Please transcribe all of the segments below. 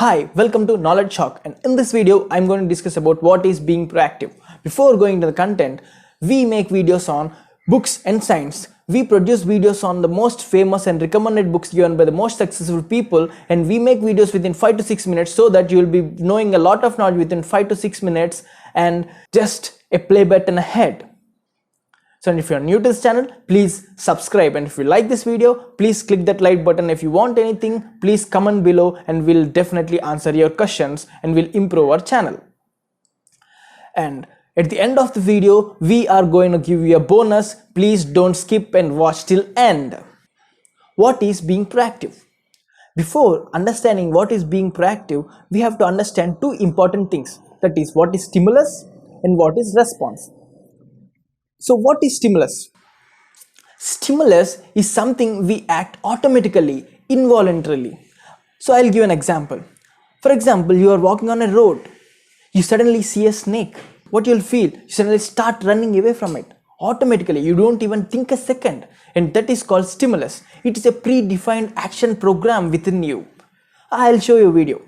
Hi, welcome to Knowledge Shock, and in this video I'm going to discuss about what is being proactive. Before going to the content, we make videos on books and science. We produce videos on the most famous and recommended books given by the most successful people, and we make videos within 5 to 6 minutes so that you will be knowing a lot of knowledge within 5 to 6 minutes and just a play button ahead. So if you are new to this channel, please subscribe, and if you like this video, please click that like button. If you want anything, please comment below and we'll definitely answer your questions and we'll improve our channel. And at the end of the video, we are going to give you a bonus. Please don't skip and watch till end. What is being proactive? Before understanding what is being proactive, we have to understand two important things. That is, what is stimulus and what is response. So what is stimulus? Stimulus is something we act automatically, involuntarily. So I'll give an example. For example, you are walking on a road. You suddenly see a snake. What you'll feel? You suddenly start running away from it. Automatically, you don't even think a second. And that is called stimulus. It is a predefined action program within you. I'll show you a video.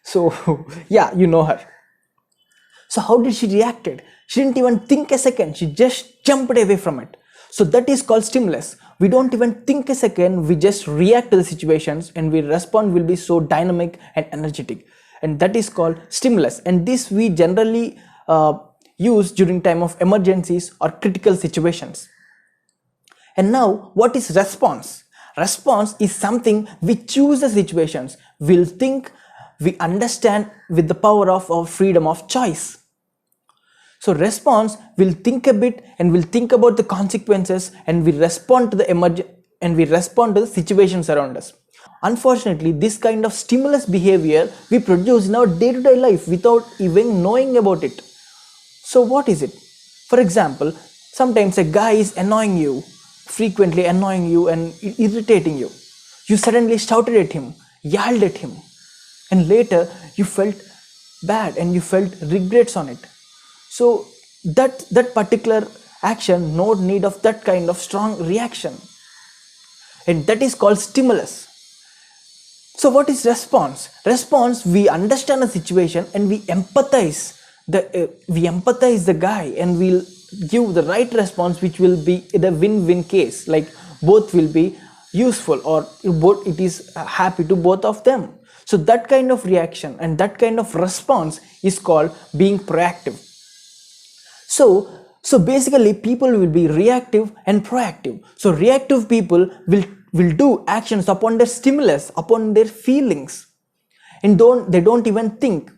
So yeah, you know her. So how did she reacted? She didn't even think a second. She just jumped away from it. So that is called stimulus. We don't even think a second. We just react to the situations, and we respond will be so dynamic and energetic. And that is called stimulus. And this we generally use during time of emergencies or critical situations. And now, what is response? Response is something we choose the situations. We'll think, we understand with the power of our freedom of choice. So response will think a bit and will think about the consequences, and we respond to the situations around us. Unfortunately, this kind of stimulus behavior we produce in our day-to-day life without even knowing about it. So what is it? For example, sometimes a guy is annoying you, frequently annoying you and irritating you. You suddenly shouted at him, yelled at him, and later you felt bad and you felt regrets on it. So that particular action, no need of that kind of strong reaction, and that is called stimulus. So what is response? Response, we understand the situation and we empathize the guy, and we'll give the right response, which will be the win-win case, like both will be useful or both it is happy to both of them. So that kind of reaction and that kind of response is called being proactive. So basically people will be reactive and proactive. So reactive people will do actions upon their stimulus, upon their feelings, and they don't even think.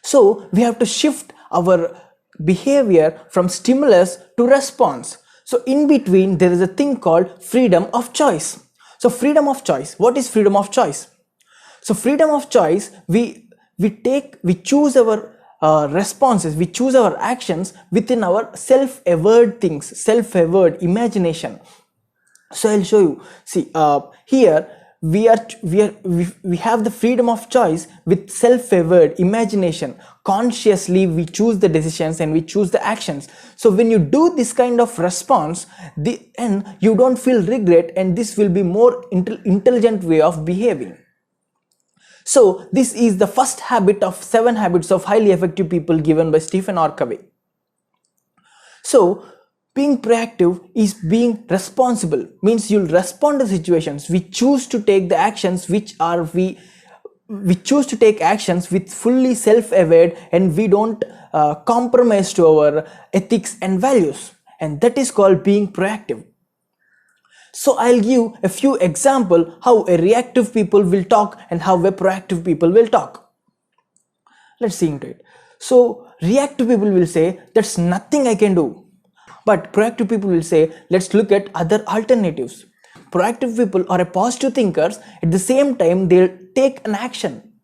So we have to shift our behavior from stimulus to response. So in between there is a thing called freedom of choice. So freedom of choice. What is freedom of choice? So freedom of choice, we choose our responses, we choose our actions within our self-aware things, self-aware imagination. So I'll show you. See, here we have the freedom of choice with self-aware imagination. Consciously we choose the decisions and we choose the actions. So when you do this kind of response, and you don't feel regret, and this will be more intelligent way of behaving. So this is the first habit of 7 habits of highly effective people given by Stephen R. Covey. So being proactive is being responsible, means you'll respond to situations. We choose to take the actions we choose to take actions with fully self-aware, and we don't compromise to our ethics and values, and that is called being proactive. So I'll give a few examples how a reactive people will talk and how a proactive people will talk. Let's see into it. So reactive people will say, there's nothing I can do. But proactive people will say, let's look at other alternatives. Proactive people are positive thinkers. At the same time, they'll take an action.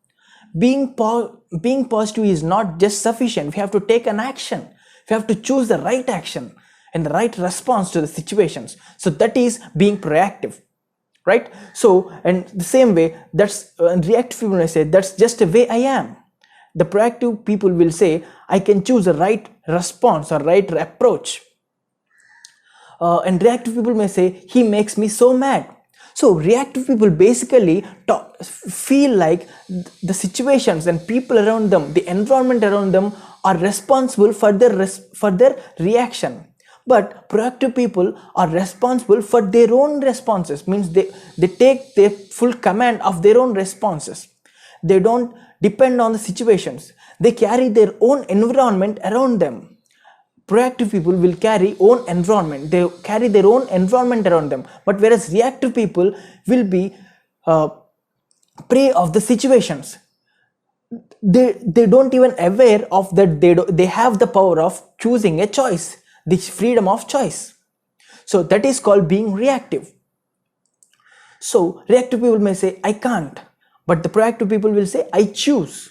Being positive is not just sufficient. We have to take an action. We have to choose the right action and the right response to the situations. So that is being proactive. right? So, and the same way, that's reactive people may say that's just the way I am. The proactive people will say I can choose the right response or right approach. And reactive people may say he makes me so mad. So reactive people basically feel like the situations and people around them, the environment around them, are responsible for their reaction. But proactive people are responsible for their own responses, means they take their full command of their own responses. They don't depend on the situations, they carry their own environment around them. Proactive people will carry own environment, they carry their own environment around them, but whereas reactive people will be prey of the situations. They don't even aware of that they have the power of choosing a choice, this freedom of choice. So that is called being reactive. So reactive people may say I can't, but the proactive people will say I choose.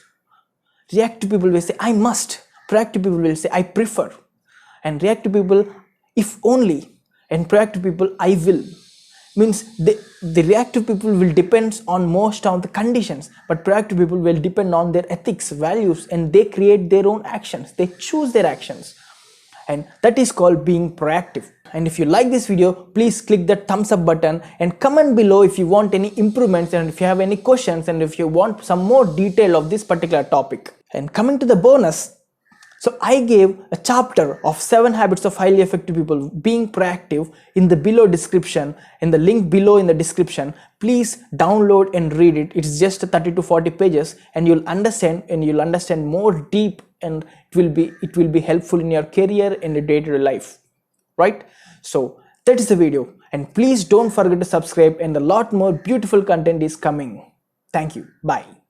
Reactive people will say I must, proactive people will say I prefer. And reactive people if only, and proactive people I will. Means the reactive people will depend on most of the conditions, but proactive people will depend on their ethics, values, and they create their own actions, they choose their actions, and that is called being proactive. And if you like this video, please click the thumbs up button and comment below if you want any improvements and if you have any questions and if you want some more detail of this particular topic. And coming to the bonus, so I gave a chapter of 7 habits of highly effective people, being proactive, in the below description, in the link below in the description. Please download and read it. It's just 30 to 40 pages and you'll understand more deep, and it will be helpful in your career and your day-to-day life, right? So that is the video, and please don't forget to subscribe, and a lot more beautiful content is coming. Thank you. Bye.